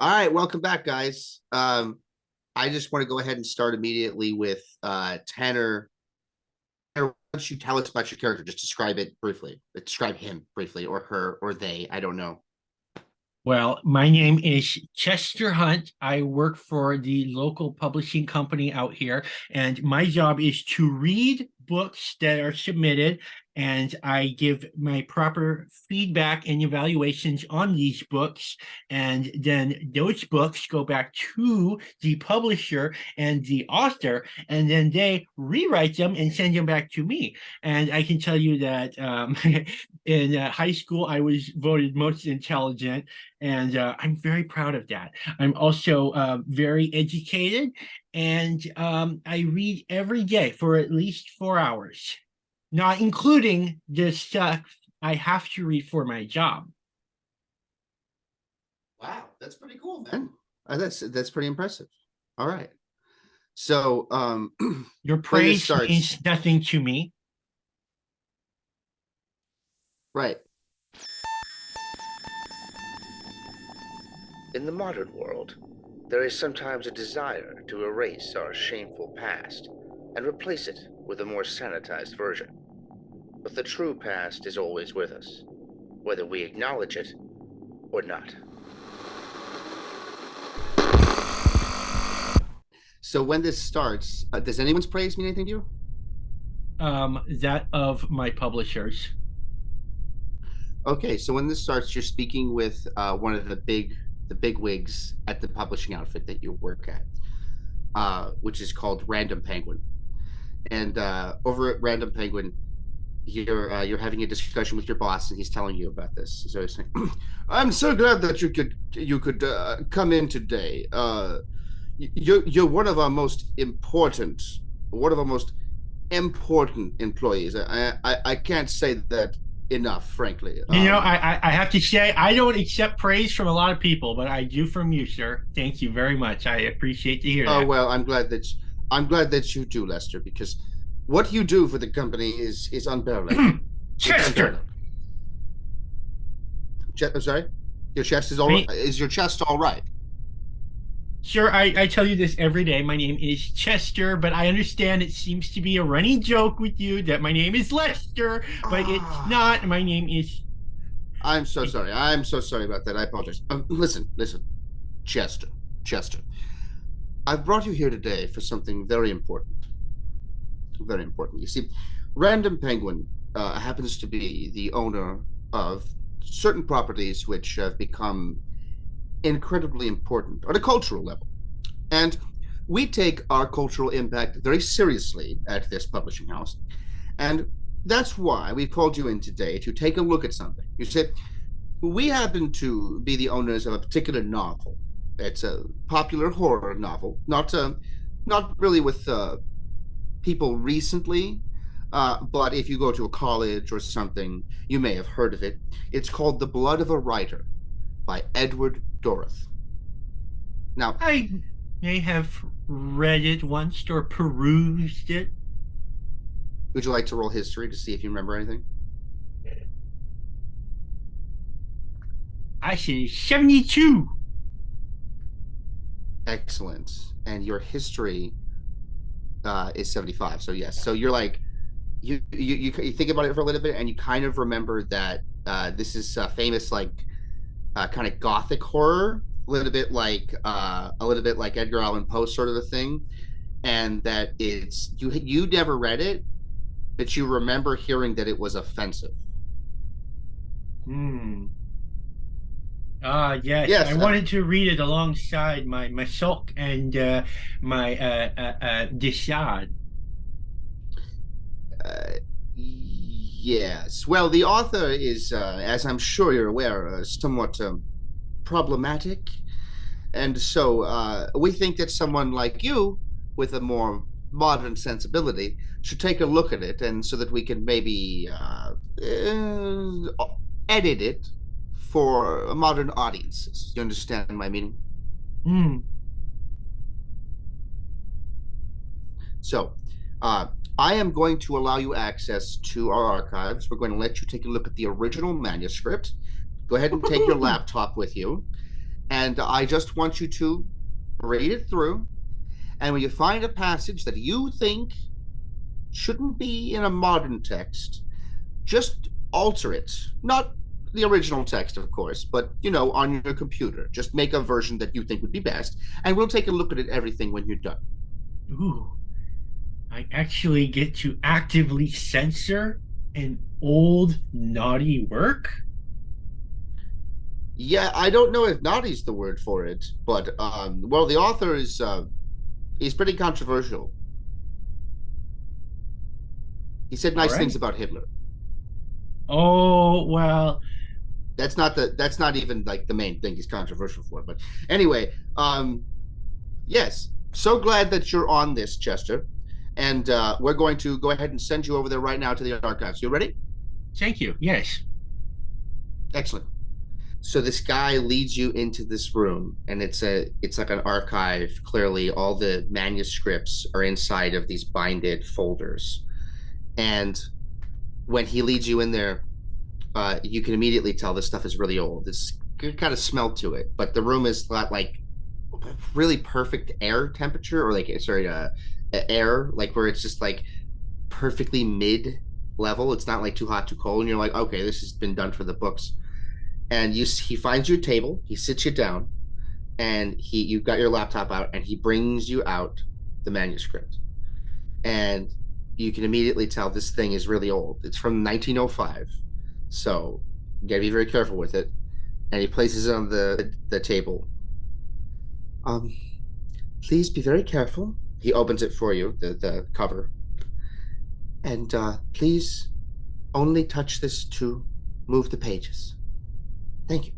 All right, welcome back, guys. I just want to go ahead and start immediately with Tanner. Why don't you tell us about your character? Just describe it briefly. Describe him briefly, or her, or they. I don't know. Well, my name is Chester Hunt. I work for the local publishing company out here, and my job is to read books that are submitted, and I give my proper feedback and evaluations on these books. And then those books go back to the publisher and the author, and then they rewrite them and send them back to me. And I can tell you that in high school, I was voted most intelligent, and I'm very proud of that. I'm also very educated, and I read every day for at least 4 hours, not including the stuff I have to read for my job. Wow, that's pretty cool, man. That's pretty impressive. All right. So Your when this praise starts, means nothing to me. right? In the modern world, there is sometimes a desire to erase our shameful past and replace it with a more sanitized version. But the true past is always with us, whether we acknowledge it or not. So when this starts, does anyone's praise mean anything to you? That of my publishers. Okay, so when this starts, you're speaking with one of the big wigs at the publishing outfit that you work at, which is called Random Penguin. And over at Random Penguin, you're having a discussion with your boss, and he's telling you about this. So he's saying, "I'm so glad that you could come in today. You're one of our most important employees. I can't say that enough, frankly. I have to say, I don't accept praise from a lot of people, but I do from you, sir. Thank you very much. I appreciate to hear Oh that. well, I'm glad that you do, Lester, because what you do for the company is unparalleled. It's Chester, unparalleled. I'm sorry. Your chest is all right. I, Is your chest all right? sir, I tell you this every day. My name is Chester, but I understand it seems to be a running joke with you that my name is Lester, but it's Ah, not. My name is. I'm so sorry. I'm so sorry about that. I apologize. Listen, Chester, Chester. I've brought you here today for something very important. Very important. You see, Random Penguin happens to be the owner of certain properties which have become incredibly important on a cultural level. And we take our cultural impact very seriously at this publishing house. And that's why we've called you in today to take a look at something. You see, we happen to be the owners of a particular novel. It's a popular horror novel, not really with people recently, but if you go to a college or something, you may have heard of it. It's called The Blood of a Writer by Edward Dorith. Now, I may have read it once or perused it. would you like to roll history to see if you remember anything? I say 72. Excellent. And your history is 75. So yes. So you're like you think about it for a little bit, and you kind of remember that this is famous, like kind of gothic horror, a little bit like Edgar Allan Poe sort of a thing, and that you never read it, but you remember hearing that it was offensive. Hmm. Ah, yes. I Yes. wanted to read it alongside my Sulk and my Dishad. Yes. Well, the author is, as I'm sure you're aware, somewhat problematic. And so we think that someone like you, with a more modern sensibility, should take a look at it, and so that we can maybe edit it for modern audiences. You understand my meaning? Hmm. So, uh, I am going to allow you access to our archives. We're going to let you take a look at the original manuscript. Go ahead and take your Woo-hoo. laptop with you. And I just want you to read it through. And when you find a passage that you think shouldn't be in a modern text, just alter it. Not the original text, of course, but on your computer. Just make a version that you think would be best, and we'll take a look at it everything when you're done. Ooh, I actually get to actively censor an old naughty work? Yeah, I don't know if naughty's the word for it, but well, the author is he's pretty controversial. He said All nice right. things about Hitler. Oh, well, That's not even like the main thing he's controversial for. But anyway, yes. So glad that you're on this, Chester. And we're going to go ahead and send you over there right now to the archives. You ready? thank you. Yes. Excellent. So this guy leads you into this room, and it's like an archive. Clearly, all the manuscripts are inside of these binded folders. And when he leads you in there, you can immediately tell this stuff is really old. It's good kind of smell to it, but the room is not like really perfect air temperature, or like sorry, air, like where it's just like perfectly mid level. It's not like too hot, too cold, and you're like, okay, this has been done for the books. And he finds you a table, he sits you down, and you've got your laptop out, and he brings you out the manuscript, and you can immediately tell this thing is really old. It's from 1905, so you gotta be very careful with it. And he places it on the table. Um, please be very careful. He opens it for you, the cover, and please only touch this to move the pages. Thank you.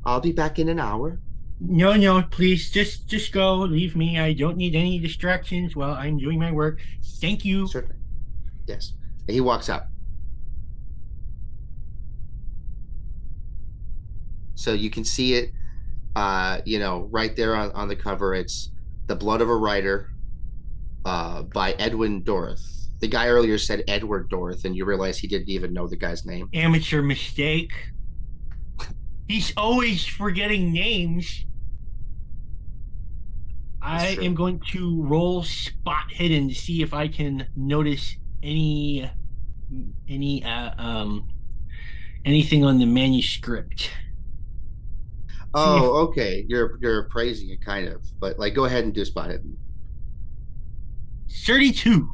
I'll be back in an hour. No, no, please just go. Leave me. I don't need any distractions while I'm doing my work. Thank you. Certainly. Yes. And he walks out. So you can see it, right there on the cover. It's The Blood of a Writer by Edwin Dorth. The guy earlier said Edward Dorth, and you realize he didn't even know the guy's name. Amateur mistake. He's always forgetting names. I am going to roll spot hidden to see if I can notice any anything on the manuscript. Oh, okay. You're praising it kind of, but like go ahead and do spot hidden. 32.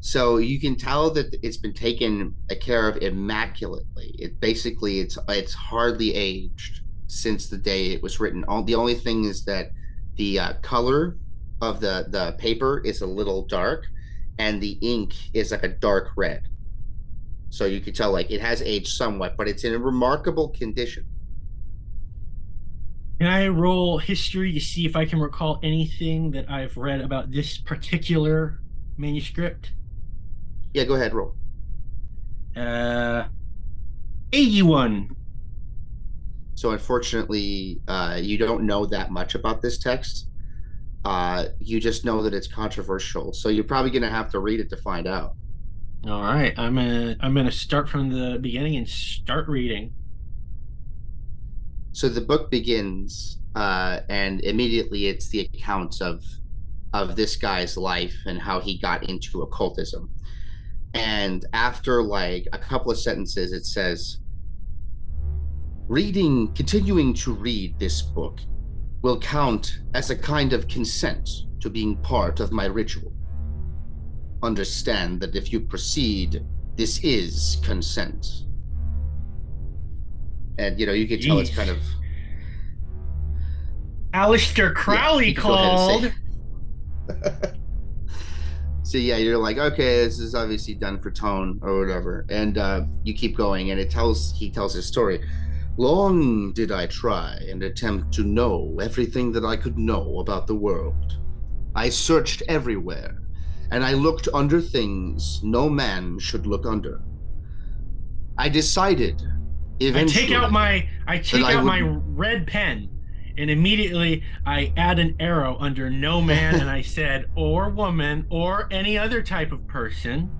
So you can tell that it's been taken care of immaculately. It's hardly aged since the day it was written. The only thing is that the color of the paper is a little dark, and the ink is like a dark red. So you can tell like it has aged somewhat, but it's in a remarkable condition. Can I roll history to see if I can recall anything that I've read about this particular manuscript? Yeah, go ahead, roll. 81. So unfortunately, you don't know that much about this text. You just know that it's controversial. So you're probably going to have to read it to find out. All right, I'm gonna start from the beginning and start reading. So the book begins, and immediately it's the account of this guy's life and how he got into occultism. And after like a couple of sentences, it says, continuing to read this book will count as a kind of consent to being part of my ritual. Understand that if you proceed, this is consent. And you can tell it's kind of Aleister Crowley called. So yeah, you're like, okay, this is obviously done for tone or whatever, and you keep going, and he tells his story. Long did I try and attempt to know everything that I could know about the world. I searched everywhere, and I looked under things no man should look under. I decided eventually. I take out my red pen, and immediately I add an arrow under no man, and I said, or woman, or any other type of person.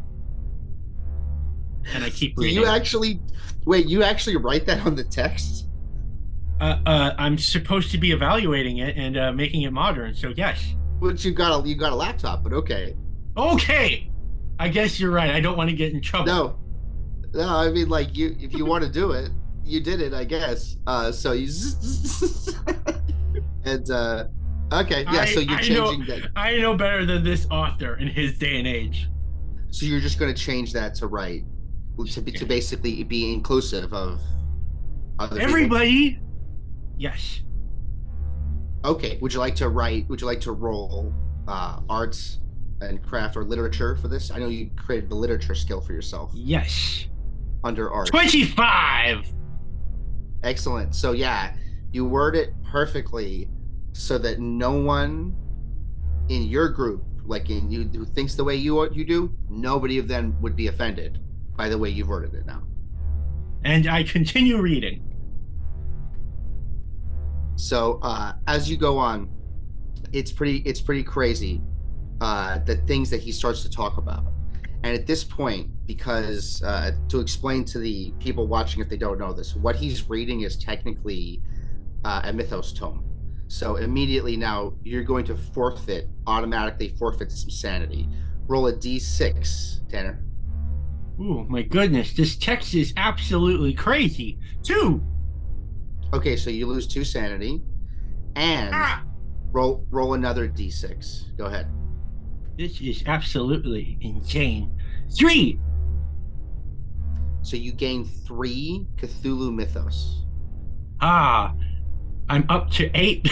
And I keep reading. You actually write that on the text? I'm supposed to be evaluating it and making it modern. So yes. But you got a laptop, but okay. Okay. I guess you're right. I don't want to get in trouble. No, no, I mean like if you want to do it, you did it, I guess. So you and okay, yeah. So you're changing that. I know better than this author in his day and age. So you're just going to change that to right, to basically be inclusive of other everybody. People? Yes. Okay. Would you like to write? Would you like to roll arts and craft or literature for this? I know you created the literature skill for yourself. Yes. Under art. 25. Excellent. So yeah, you word it perfectly so that no one in your group, like in you, who thinks the way you do, nobody of them would be offended by the way you've worded it now. And I continue reading. So as you go on, it's pretty crazy, the things that he starts to talk about. And at this point, because to explain to the people watching if they don't know this, what he's reading is technically a mythos tome. So immediately now you're going to automatically forfeit some sanity. Roll a d6, Tanner. Ooh, my goodness, this text is absolutely crazy. 2. Okay, so you lose 2 sanity, and roll another d6. Go ahead. This is absolutely insane. 3. So you gain 3 Cthulhu mythos. I'm up to 8.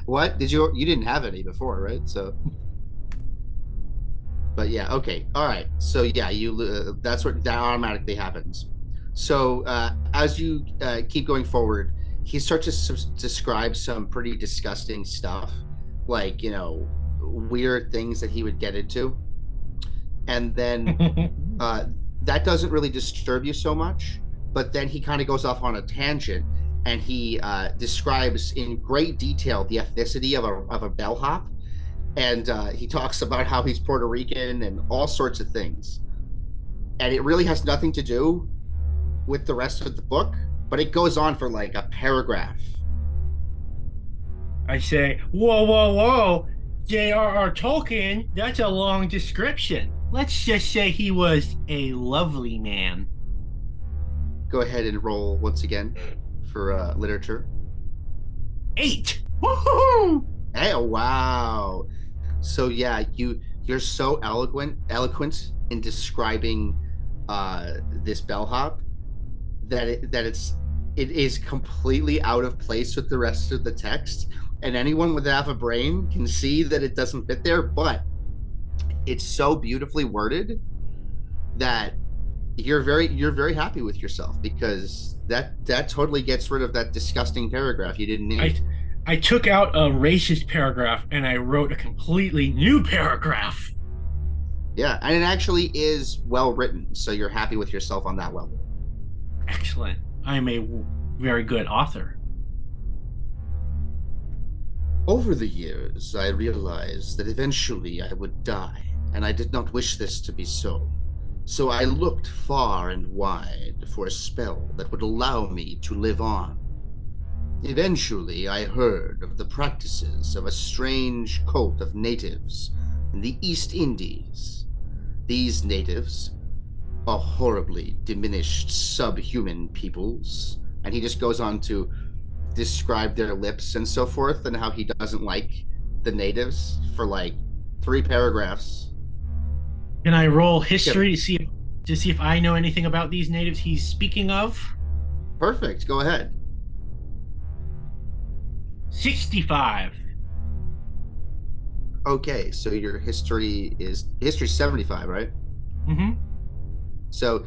What did you didn't have any before, right? So, but yeah, okay, all right. So yeah, that's what that automatically happens. So as you keep going forward, he starts to describe some pretty disgusting stuff, like weird things that he would get into, and then that doesn't really disturb you so much. But then he kind of goes off on a tangent, and he describes in great detail the ethnicity of a bellhop, and he talks about how he's Puerto Rican and all sorts of things. And it really has nothing to do with the rest of the book, but it goes on for like a paragraph. I say, whoa, J.R.R. Tolkien, that's a long description. Let's just say he was a lovely man. Go ahead and roll once again for literature. 8. Woohoo! Hey, wow. So yeah, you're so eloquent in describing this bellhop that it is completely out of place with the rest of the text, and anyone with half a brain can see that it doesn't fit there, but it's so beautifully worded that you're very happy with yourself, because that totally gets rid of that disgusting paragraph you didn't need. I took out a racist paragraph and I wrote a completely new paragraph. Yeah, and it actually is well written, so you're happy with yourself on that level. Excellent. I'm a very good author. Over the years, I realized that eventually I would die, and I did not wish this to be so. So I looked far and wide for a spell that would allow me to live on. Eventually, I heard of the practices of a strange cult of natives in the East Indies. These natives are horribly diminished subhuman peoples, and he just goes on to describe their lips and so forth, and how he doesn't like the natives for like 3 paragraphs. Can I roll history to see if I know anything about these natives he's speaking of? Perfect. Go ahead. 65. Okay, so your history 75, right? Mm-hmm. So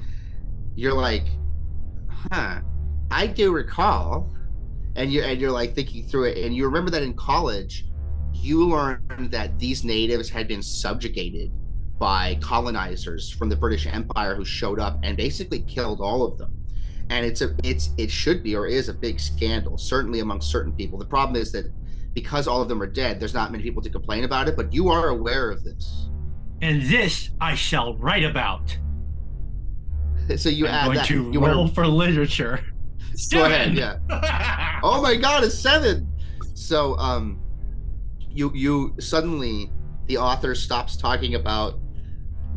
you're like, I do recall, and you're like thinking through it, and you remember that in college you learned that these natives had been subjugated by colonizers from the British Empire who showed up and basically killed all of them. And it should be, or is, a big scandal, certainly among certain people. The problem is that because all of them are dead, there's not many people to complain about it, but you are aware of this. And this I shall write about. So you I'm add going that. to You roll want for literature. to go ahead? 7. Yeah. Oh my God, it's 7. So you suddenly the author stops talking about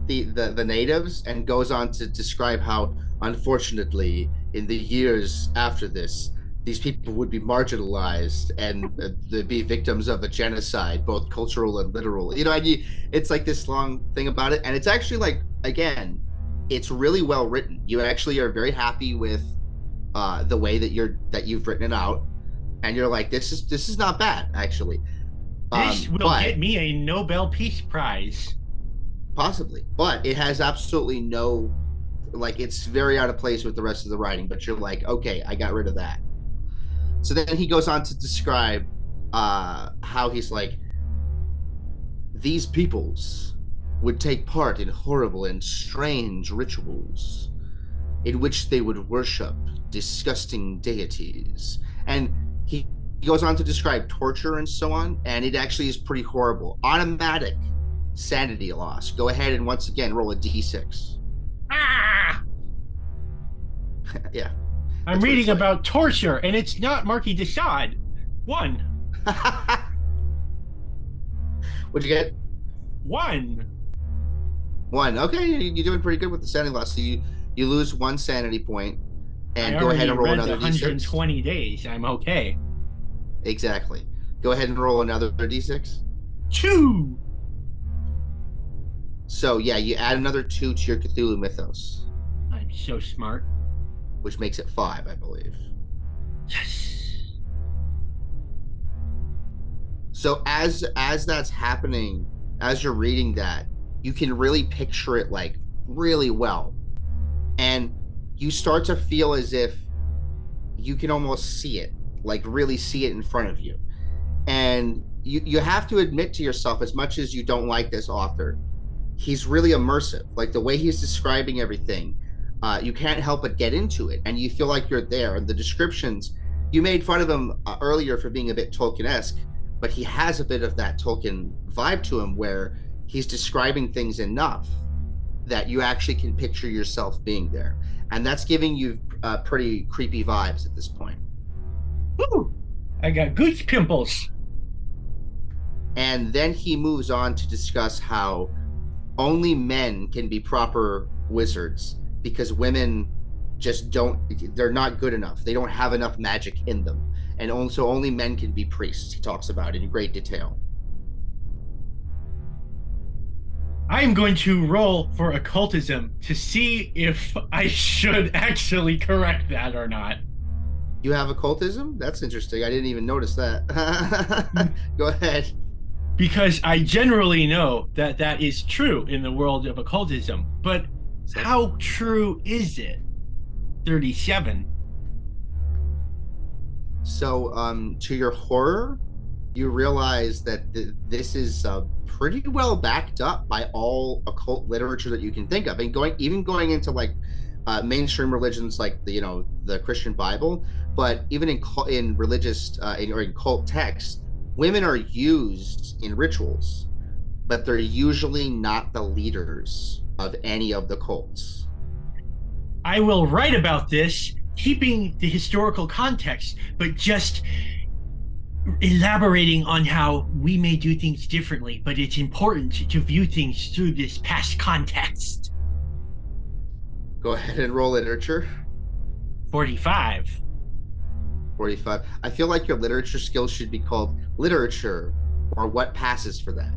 the natives and goes on to describe how, unfortunately, in the years after this, these people would be marginalized and they'd be victims of a genocide, both cultural and literal. It's like this long thing about it, and it's actually like, again, it's really well written. You actually are very happy with the way that you've written it out, and you're like, this is not bad actually. This will But get me a Nobel Peace Prize. possibly, but it has absolutely no, like, it's very out of place with the rest of the writing, but you're like, okay, I got rid of that. So then he goes on to describe how he's like, these peoples would take part in horrible and strange rituals in which they would worship disgusting deities. And he goes on to describe torture and so on, and it actually is pretty horrible. Automatic sanity loss. Go ahead and once again roll a d6. Ah! Yeah. I'm reading about torture, and it's not Marquis de Sade. 1. What'd you get? 1. 1. Okay, you're doing pretty good with the sanity loss. So you lose 1 sanity point, and go ahead and roll another d6. 120 days. I'm okay. Exactly. Go ahead and roll another d6. 2. So yeah, you add another 2 to your Cthulhu mythos, I'm so smart. which makes it 5, I believe. Yes. So as that's happening, as you're reading that, you can really picture it like really well, and you start to feel as if you can almost see it, like really see it in front of you. And you have to admit to yourself, as much as you don't like this author, he's really immersive. Like the way he's describing everything, you can't help but get into it, and you feel like you're there. And the descriptions, you made fun of him earlier for being a bit Tolkien-esque, but he has a bit of that Tolkien vibe to him, where he's describing things enough that you actually can picture yourself being there, and that's giving you pretty creepy vibes at this point. Woo! I got goose pimples. And then he moves on to discuss how only men can be proper wizards because women just they're not good enough. They don't have enough magic in them. And also only men can be priests, he talks about in great detail. I'm going to roll for occultism to see if I should actually correct that or not. You have occultism? That's interesting. I didn't even notice that. Go ahead. Because I generally know that that is true in the world of occultism, but how true is it? 37. So, to your horror, you realize that this is pretty well backed up by all occult literature that you can think of, and going into like mainstream religions like the Christian Bible, but even in religious or in cult texts, women are used in rituals, but they're usually not the leaders of any of the cults. I will write about this, keeping the historical context, but just elaborating on how we may do things differently, but it's important to view things through this past context. Go ahead and roll literature. 45. 45. I feel like your literature skills should be called literature or what passes for that.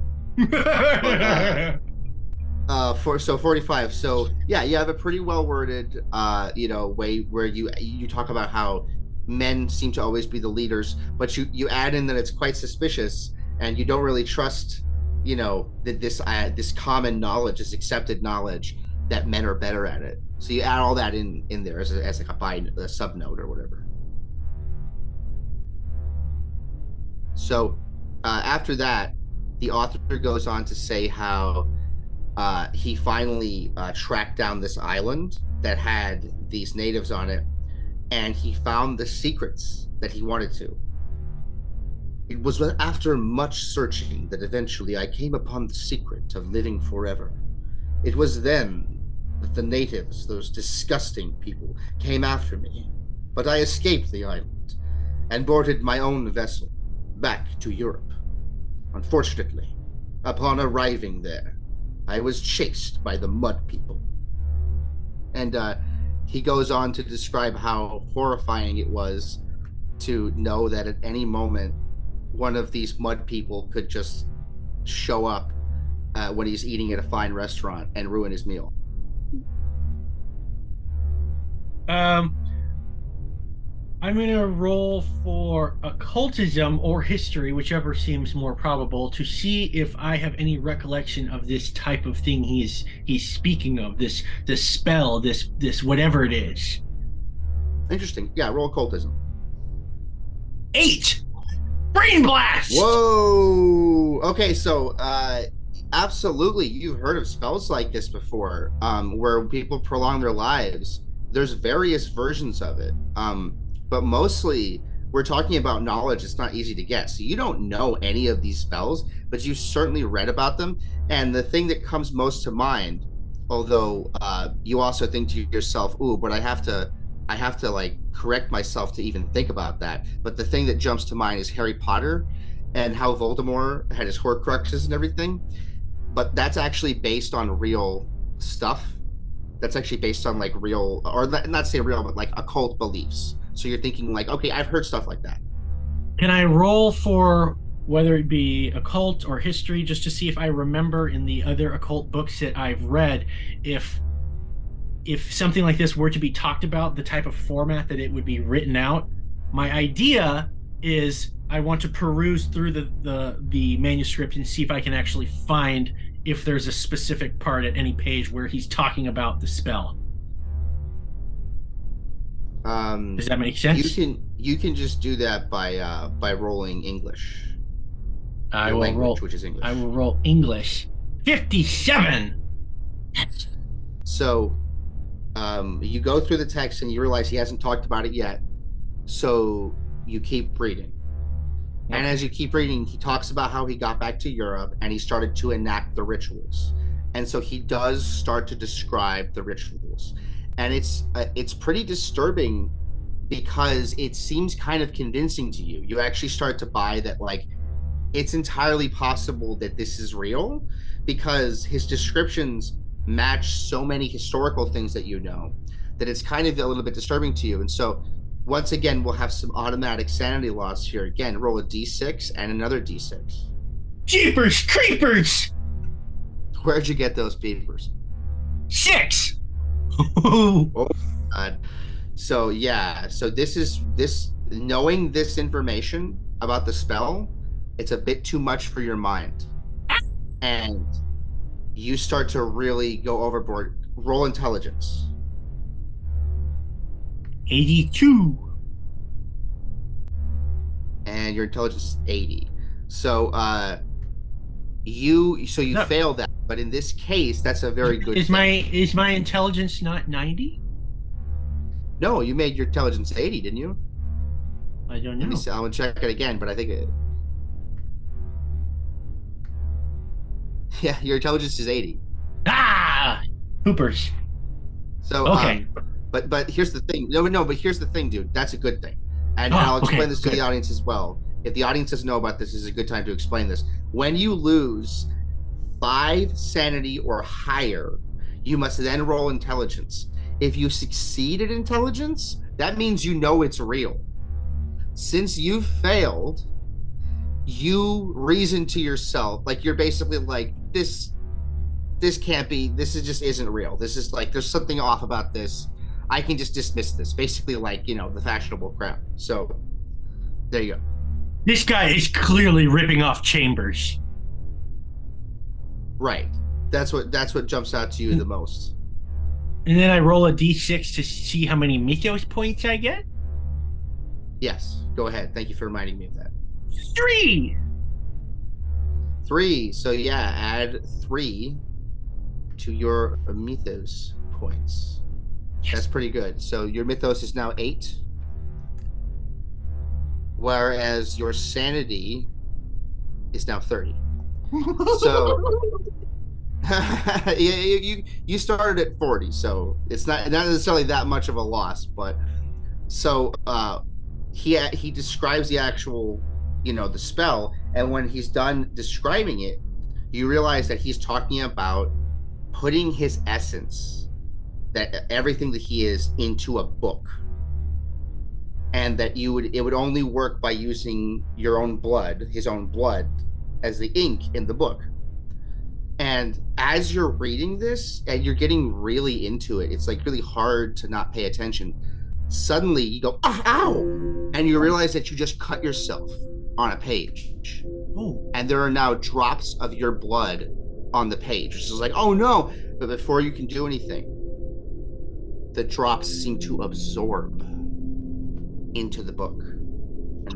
So 45. So yeah, you have a pretty well worded way where you talk about how men seem to always be the leaders, but you add in that it's quite suspicious and you don't really trust that this common knowledge, this accepted knowledge, that men are better at it. So you add all that in there as like a sub note or whatever. So after that, the author goes on to say how he finally tracked down this island that had these natives on it, and he found the secrets that he wanted to. It was after much searching that eventually I came upon the secret of living forever. It was then that the natives, those disgusting people, came after me, but I escaped the island and boarded my own vessel back to Europe. Unfortunately, upon arriving there, I was chased by the mud people. And he goes on to describe how horrifying it was to know that at any moment, one of these mud people could just show up when he's eating at a fine restaurant and ruin his meal. I'm going to roll for occultism or history, whichever seems more probable, to see if I have any recollection of this type of thing he's speaking of, this spell, this whatever it is. Interesting. Yeah, roll occultism. 8! Brain blast! Whoa! Okay, so absolutely, you've heard of spells like this before, where people prolong their lives. There's various versions of it. But mostly we're talking about knowledge it's not easy to get. So you don't know any of these spells, but you certainly read about them. And the thing that comes most to mind, although you also think to yourself, ooh, but I have to like correct myself to even think about that. But the thing that jumps to mind is Harry Potter and how Voldemort had his Horcruxes and everything. But that's actually based on real stuff. That's actually based on like real, or not say real, but like occult beliefs. So you're thinking like, okay, I've heard stuff like that. Can I roll for whether it be occult or history just to see if I remember in the other occult books that I've read if something like this were to be talked about, the type of format that it would be written out? My idea is I want to peruse through the manuscript and see if I can actually find if there's a specific part at any page where he's talking about the spell. Does that make sense? You can just do that by rolling English. I will roll, which is English. I will roll English. 57. So, you go through the text and you realize he hasn't talked about it yet. So you keep reading. Okay. And as you keep reading, he talks about how he got back to Europe and he started to enact the rituals. And so he does start to describe the rituals. And it's pretty disturbing because it seems kind of convincing to you. You actually start to buy that, like, it's entirely possible that this is real because his descriptions match so many historical things that you know that it's kind of a little bit disturbing to you. And so once again, we'll have some automatic sanity loss here. Again, roll a d6 and another d6. Jeepers creepers! Where'd you get those papers? 6! Oh, God. So yeah, so this knowing this information about the spell, it's a bit too much for your mind. And you start to really go overboard. Roll intelligence. 82. And your intelligence is 80. So you fail that, but in this case, that's a very good thing. Is my intelligence not 90? No, you made your intelligence 80, didn't you? I don't know. Let me see. I'm gonna check it again, but I think it. Yeah, your intelligence is 80. Ah, Hoopers. So okay, but here's the thing. No, but here's the thing, dude. That's a good thing, and I'll explain this to the audience as well. If the audience doesn't know about this, this is a good time to explain this. When you lose 5 sanity or higher, you must then roll intelligence. If you succeed at intelligence, that means you know it's real. Since you failed, you reason to yourself, like you're basically like, this can't be, this is just isn't real. This is like, there's something off about this. I can just dismiss this. Basically like, the fashionable crowd. So there you go. This guy is clearly ripping off Chambers. Right. That's what jumps out to you the most. And then I roll a d6 to see how many mythos points I get? Yes. Go ahead. Thank you for reminding me of that. 3! 3. So yeah, add 3 to your mythos points. Yes. That's pretty good. So your mythos is now 8. Whereas your sanity is now 30. So You started at 40, so it's not necessarily that much of a loss. But so he describes the actual, the spell, and when he's done describing it, you realize that he's talking about putting his essence, that everything that he is, into a book, and that it would only work by using your own blood, his own blood, as the ink in the book. And as you're reading this and you're getting really into it, it's like really hard to not pay attention. Suddenly you go, ow! And you realize that you just cut yourself on a page. Oh. And there are now drops of your blood on the page, which is like, oh no! But before you can do anything, the drops seem to absorb into the book.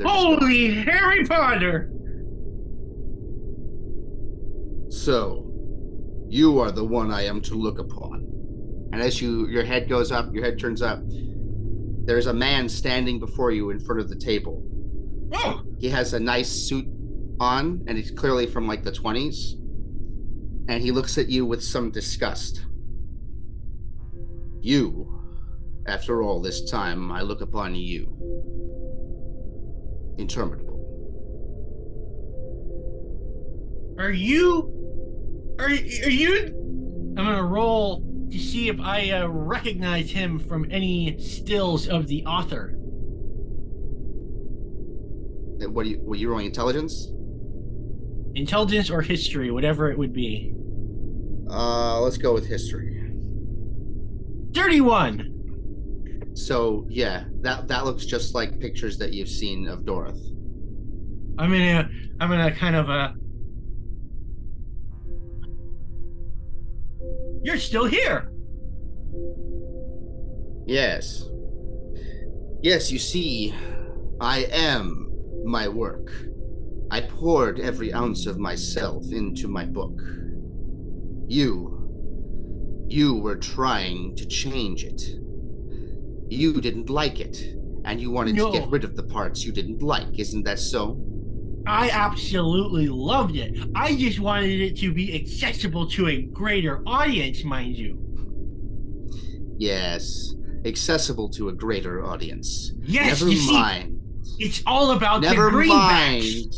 Holy Harry Potter! So, you are the one I am to look upon. And as your head goes up, your head turns up, there's a man standing before you in front of the table. Oh. He has a nice suit on, and he's clearly from like the 20s. And he looks at you with some disgust. You, after all this time, I look upon you. Interminable. Are you? I'm gonna roll to see if I recognize him from any stills of the author. Were you rolling intelligence? Intelligence or history, whatever it would be. Let's go with history. 31. So yeah, that looks just like pictures that you've seen of Doroth. I'm gonna kind of You're still here. Yes. Yes, you see, I am my work. I poured every ounce of myself into my book. You were trying to change it. You didn't like it, and you wanted to get rid of the parts you didn't like, isn't that so? I absolutely loved it. I just wanted it to be accessible to a greater audience, mind you. Yes, accessible to a greater audience. Yes, Never mind. It's all about the greenbacks.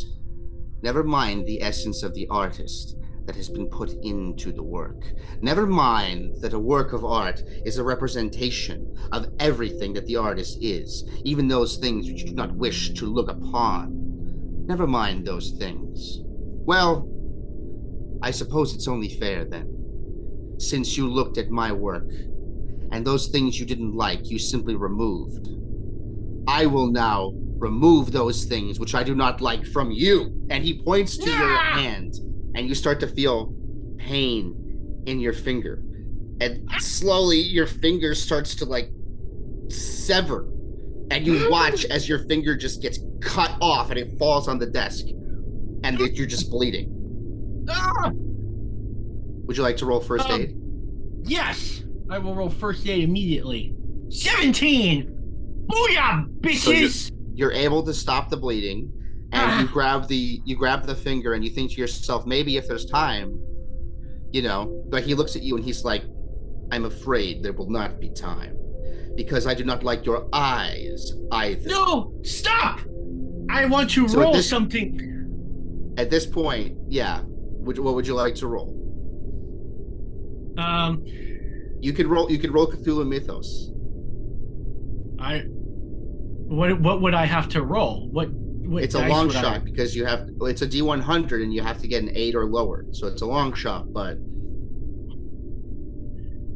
Never mind the essence of the artist that has been put into the work. Never mind that a work of art is a representation of everything that the artist is, even those things which you do not wish to look upon. Never mind those things. Well, I suppose it's only fair then, since you looked at my work, and those things you didn't like, you simply removed. I will now remove those things which I do not like from you. And he points to your hand, and you start to feel pain in your finger. And slowly your finger starts to like sever. And you watch as your finger just gets cut off and it falls on the desk. And you're just bleeding. Would you like to roll first aid? Yes, I will roll first aid immediately. 17! Booyah, bitches! So you're able to stop the bleeding, and you grab the finger, and you think to yourself, maybe if there's time, but he looks at you and he's like, I'm afraid there will not be time, because I do not like your eyes either. No, stop! I want to roll something. At this point, yeah. What would you like to roll? You could roll Cthulhu Mythos. What would I have to roll? What it's a long shot because it's a D100 and you have to get an 8 or lower. So it's a long shot, but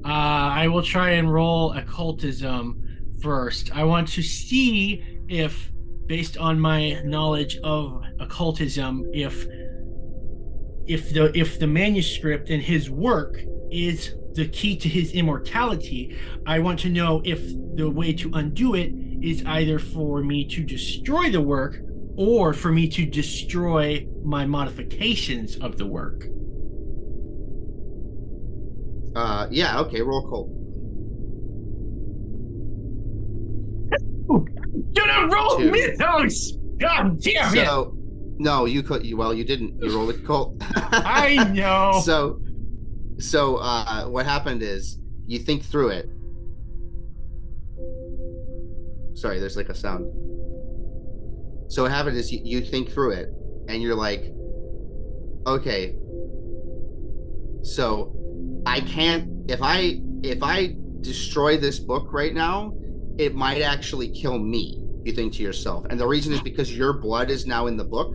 I will try and roll occultism first. I want to see if, based on my knowledge of occultism, if the manuscript and his work is the key to his immortality. I want to know if the way to undo it is either for me to destroy the work or for me to destroy my modifications of the work. Yeah, okay, roll occult. Should have rolled Mythos! God damn it! So, no, you didn't. You rolled occult. I know. So, So what happened is you think through it. Sorry, there's like a sound. So what happened is you think through it and you're like, okay, so I can't, if I destroy this book right now, it might actually kill me, you think to yourself. And the reason is because your blood is now in the book.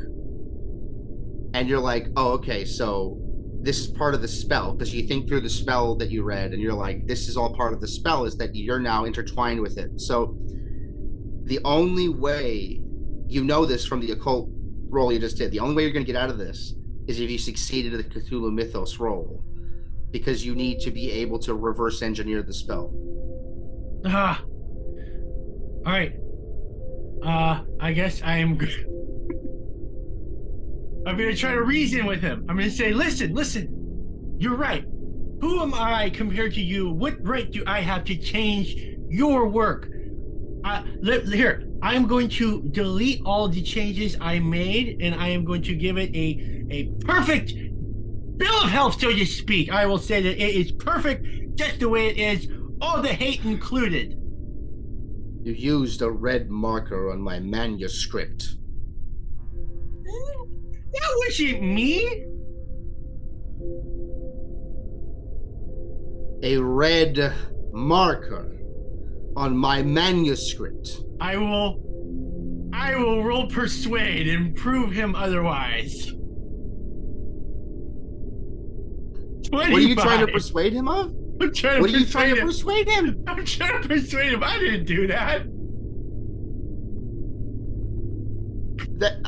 And you're like, oh, okay, so this is part of the spell, because you think through the spell that you read and you're like, this is all part of the spell, is that you're now intertwined with it. So the only way, you know this from the occult roll you just did, the only way you're going to get out of this is if you succeeded at the Cthulhu Mythos roll, because you need to be able to reverse engineer the spell. Ah, all right. I guess I'm good. I'm going to try to reason with him. I'm going to say, listen, you're right. Who am I compared to you? What right do I have to change your work? Here, I am going to delete all the changes I made, and I am going to give it a perfect bill of health, so to speak. I will say that it is perfect just the way it is, all the hate included. You used a red marker on my manuscript. That wasn't me. A red marker on my manuscript. I will roll persuade and prove him otherwise. 25. What are you trying to persuade him of? I'm trying What to are you trying to persuade persuade him? I'm trying to persuade him. I didn't do that. That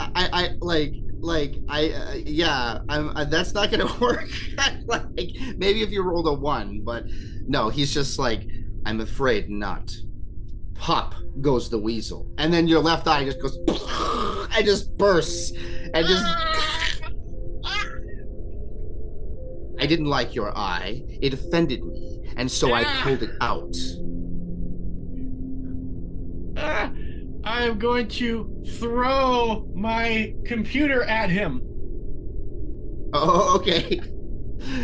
that's not gonna work. Like, maybe if you rolled a 1, but no, he's just like, I'm afraid not. Pop goes the weasel, and then your left eye just goes and just bursts and just. I didn't like your eye. It offended me, and so I pulled it out. I'm going to throw my computer at him. Oh, okay.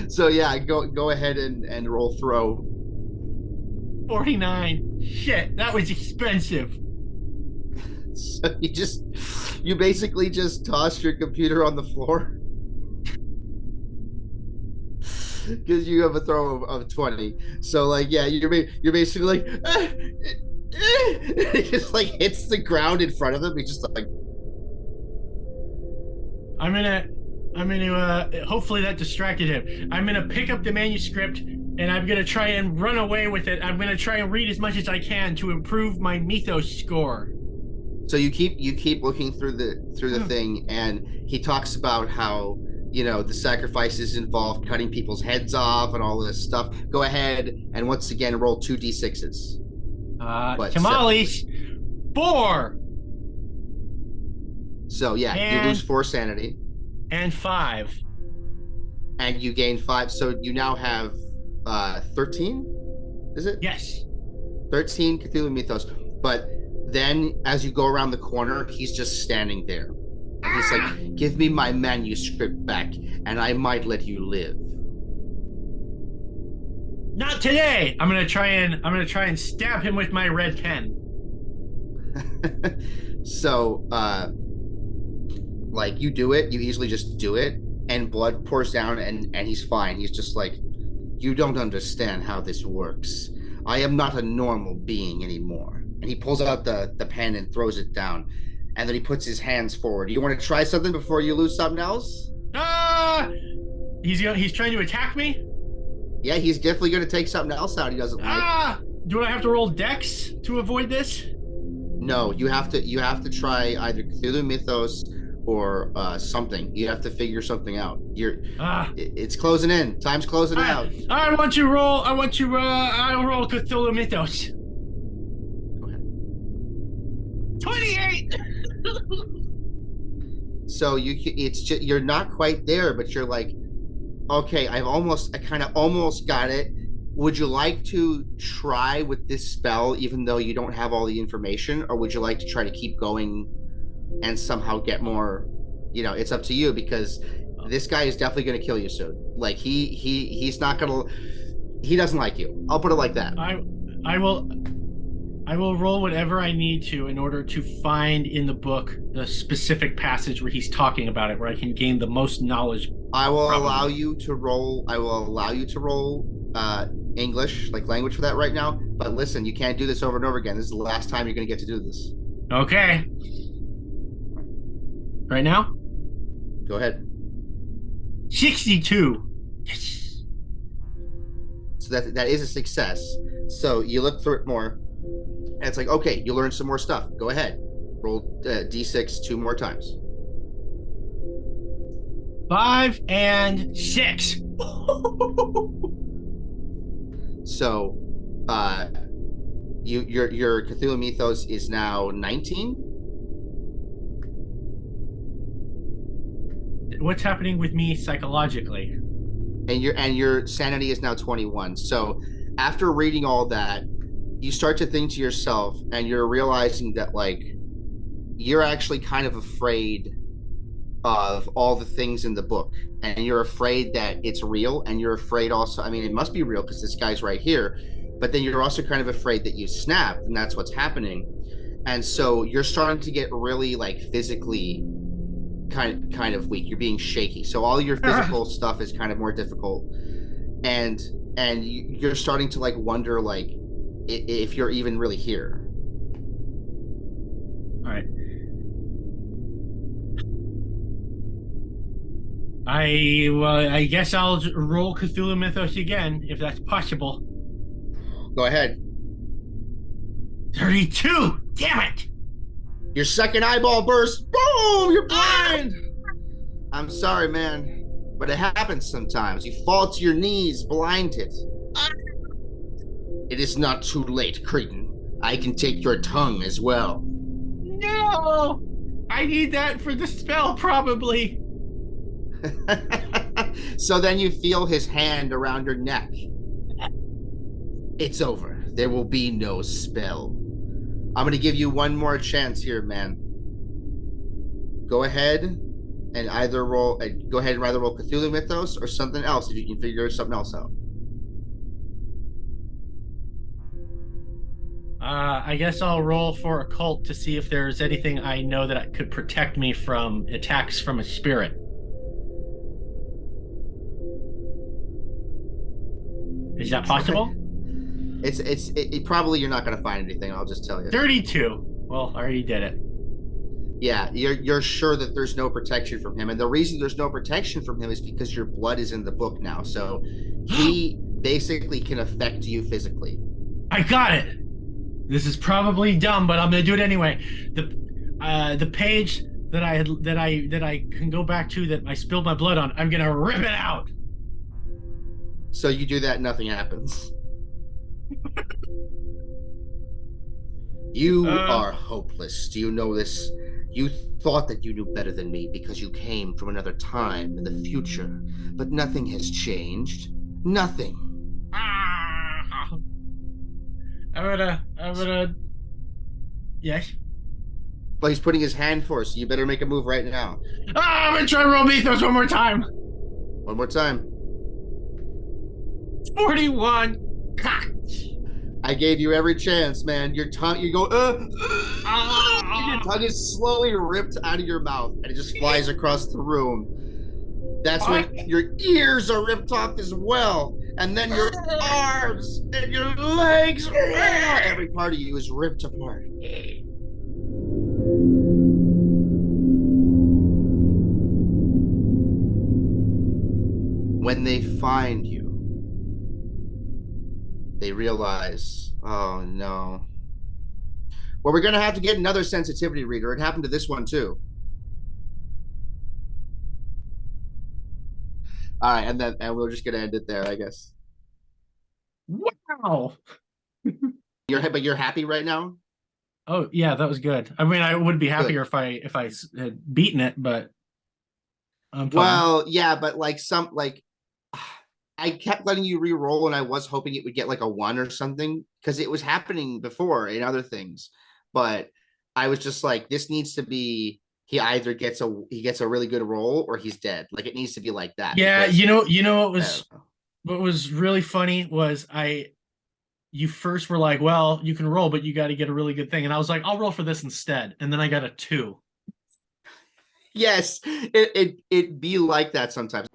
So yeah, go ahead and roll throw. 49. Shit, that was expensive. So you basically just tossed your computer on the floor. Because you have a throw of 20. So like, yeah, you're basically like it just like hits the ground in front of him. He's just like, I'm gonna hopefully that distracted him. I'm gonna pick up the manuscript and I'm gonna try and run away with it. I'm gonna try and read as much as I can to improve my mythos score. So you keep looking through the thing, and he talks about how, you know, the sacrifices involve cutting people's heads off and all this stuff. Go ahead and once again roll 2d6s. Tamales, 4. So yeah, you lose 4 sanity. And 5. And you gain 5. So you now have 13? Is it? Yes. 13 Cthulhu Mythos. But then as you go around the corner, he's just standing there. And he's like, give me my manuscript back, and I might let you live. Not today. I'm gonna try and stab him with my red pen. So like, you do it, you easily just do it, and blood pours down, and he's fine. He's just like, you don't understand how this works. I am not a normal being anymore. And he pulls out the pen and throws it down, and then he puts his hands forward. You want to try something before you lose something else? He's trying to attack me? Yeah, he's definitely going to take something else out he doesn't like. Do I have to roll Dex to avoid this? No, you have to try either Cthulhu Mythos or something. You have to figure something out. It's closing in. Time's closing out. I'll roll Cthulhu Mythos. Go ahead. 28. So you're not quite there, but you're like, okay, I kind of almost got it. Would you like to try with this spell even though you don't have all the information, or would you like to try to keep going and somehow get more? You know, it's up to you, because this guy is definitely going to kill you soon. Like he's not gonna. He doesn't like you. I'll put it like that. I will roll whatever I need to in order to find in the book the specific passage where he's talking about it, where I can gain the most knowledge. I will Probably. allow you to roll. I will allow you to roll English, like language for that right now. But listen, you can't do this over and over again. This is the last time you're going to get to do this. Okay. Right now? Go ahead. 62. Yes. So that is a success. So you look through it more, and it's like, okay, you learn some more stuff. Go ahead. Roll D6 2 more times. 5 and 6. So your Cthulhu mythos is now 19. What's happening with me psychologically? And your sanity is now 21. So after reading all that, you start to think to yourself, and you're realizing that like you're actually kind of afraid of all the things in the book, and you're afraid that it's real, and you're afraid also, I mean, it must be real because this guy's right here, but then you're also kind of afraid that you snapped and that's what's happening. And so you're starting to get really like physically kind of weak. You're being shaky, so all your physical stuff is kind of more difficult, and you're starting to like wonder like if you're even really here. All right. I guess I'll roll Cthulhu Mythos again, if that's possible. Go ahead. 32! Damn it! Your second eyeball burst. Boom! You're blind! I'm sorry, man, but it happens sometimes. You fall to your knees, blinded. It is not too late, cretin. I can take your tongue as well. No! I need that for the spell, probably. So then you feel his hand around your neck. It's over. There will be no spell. I'm going to give you one more chance here, man. Go ahead and either roll Cthulhu Mythos or something else if you can figure something else out. I guess I'll roll for occult to see if there's anything I know that could protect me from attacks from a spirit. Is that possible? It probably you're not going to find anything. I'll just tell you. 32. Well, I already did it. Yeah, you're sure that there's no protection from him, and the reason there's no protection from him is because your blood is in the book now. So he basically can affect you physically. I got it. This is probably dumb, but I'm gonna do it anyway. The page that I can go back to that I spilled my blood on, I'm gonna rip it out. So you do that, nothing happens. You are hopeless. Do you know this? You thought that you knew better than me because you came from another time in the future, but nothing has changed. Nothing. I'm gonna. Yes. But he's putting his hand for us, so you better make a move right now. I'm gonna try to roll mythos one more time. One more time. 41. I gave you every chance, man. Your tongue, you go, your tongue is slowly ripped out of your mouth, and it just flies across the room. That's when your ears are ripped off as well, and then your arms and your legs, every part of you is ripped apart. When they find you, they realize, oh no. Well, we're gonna have to get another sensitivity reader. It happened to this one too. All right, and we're just gonna end it there, I guess. Wow. But you're happy right now? Oh yeah, that was good. I mean, I would be happier if I had beaten it, but I'm fine. Well, yeah, but I kept letting you re-roll, and I was hoping it would get like a 1 or something because it was happening before in other things. But I was just like, this needs to be he either gets a really good role or he's dead. Like it needs to be like that. Yeah, Because, what was really funny was you first were like, well, you can roll, but you got to get a really good thing. And I was like, I'll roll for this instead. And then I got a 2. yes, it be like that sometimes.